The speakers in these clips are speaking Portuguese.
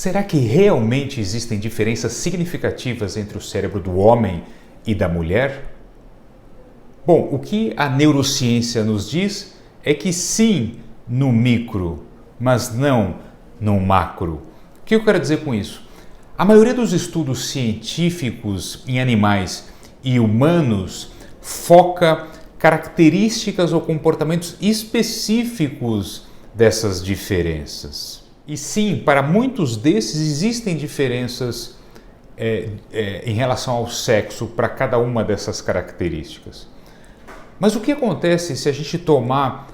Será que realmente existem diferenças significativas entre o cérebro do homem e da mulher? Bom, o que a neurociência nos diz é que sim, no micro, mas não no macro. O que eu quero dizer com isso? A maioria dos estudos científicos em animais e humanos foca características ou comportamentos específicos dessas diferenças. E sim, para muitos desses existem diferenças em relação ao sexo para cada uma dessas características. Mas o que acontece se a gente tomar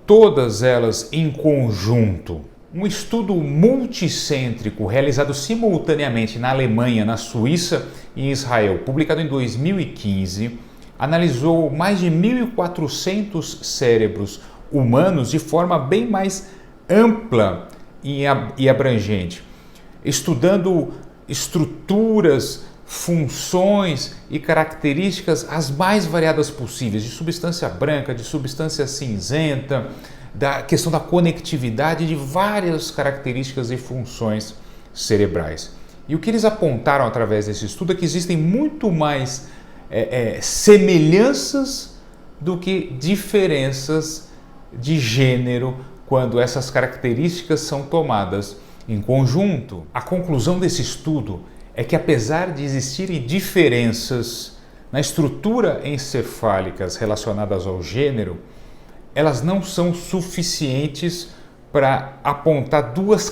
todas elas em conjunto? Um estudo multicêntrico realizado simultaneamente na Alemanha, na Suíça e em Israel, publicado em 2015, analisou mais de 1.400 cérebros humanos de forma bem mais ampla e abrangente, estudando estruturas, funções e características as mais variadas possíveis, de substância branca, de substância cinzenta, da questão da conectividade, de várias características e funções cerebrais. E o que eles apontaram através desse estudo é que existem muito mais semelhanças do que diferenças de gênero quando essas características são tomadas em conjunto. A conclusão desse estudo é que, apesar de existirem diferenças na estrutura encefálicas relacionadas ao gênero, elas não são suficientes para apontar duas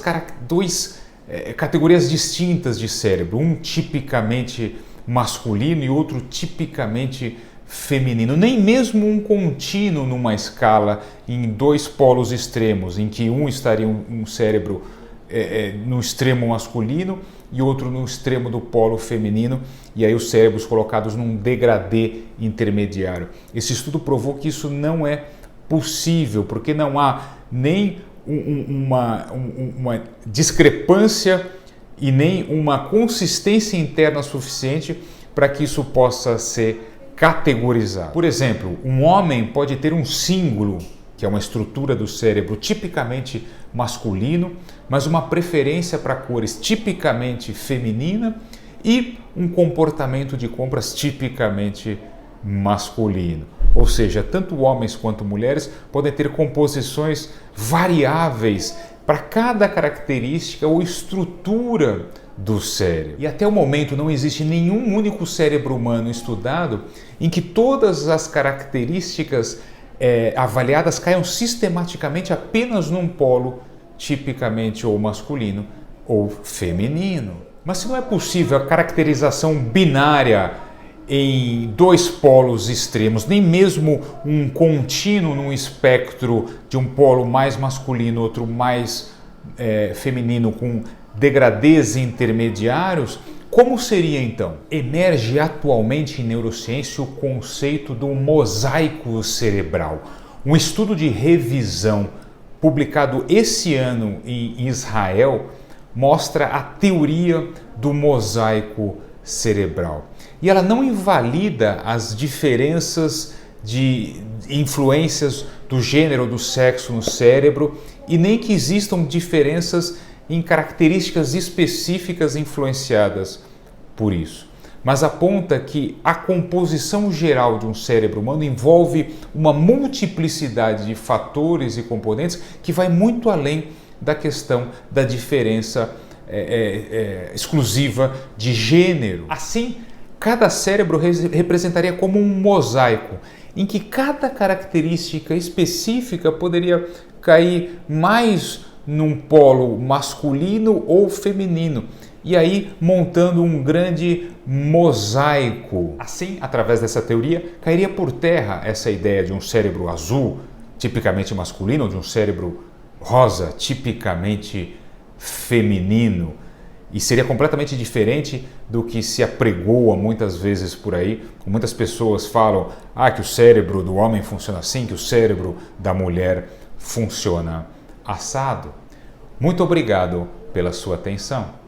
categorias distintas de cérebro, um tipicamente masculino e outro tipicamente feminino, nem mesmo um contínuo numa escala em dois polos extremos, em que um estaria um cérebro no extremo masculino e outro no extremo do polo feminino, e aí os cérebros colocados num degradê intermediário. Esse estudo provou que isso não é possível, porque não há nem uma discrepância e nem uma consistência interna suficiente para que isso possa ser categorizado. Por exemplo, um homem pode ter um cíngulo, que é uma estrutura do cérebro tipicamente masculino, mas uma preferência para cores tipicamente feminina e um comportamento de compras tipicamente masculino. Ou seja, tanto homens quanto mulheres podem ter composições variáveis para cada característica ou estrutura do cérebro. E até o momento não existe nenhum único cérebro humano estudado em que todas as características avaliadas caiam sistematicamente apenas num polo tipicamente ou masculino ou feminino. Mas se não é possível a caracterização binária em dois polos extremos, nem mesmo um contínuo num espectro de um polo mais masculino, outro mais feminino, com degradês intermediários, como seria então? Emerge atualmente em neurociência o conceito do mosaico cerebral, um estudo de revisão publicado esse ano em Israel mostra a teoria do mosaico cerebral. E ela não invalida as diferenças de influências do gênero ou do sexo no cérebro e nem que existam diferenças em características específicas influenciadas por isso. Mas aponta que a composição geral de um cérebro humano envolve uma multiplicidade de fatores e componentes que vai muito além da questão da diferença exclusiva de gênero. Assim, cada cérebro representaria como um mosaico, em que cada característica específica poderia cair mais num polo masculino ou feminino, e aí montando um grande mosaico. Assim, através dessa teoria, cairia por terra essa ideia de um cérebro azul, tipicamente masculino, ou de um cérebro rosa, tipicamente feminino. E seria completamente diferente do que se apregoa muitas vezes por aí. Muitas pessoas falam que o cérebro do homem funciona assim, que o cérebro da mulher funciona assado. Muito obrigado pela sua atenção.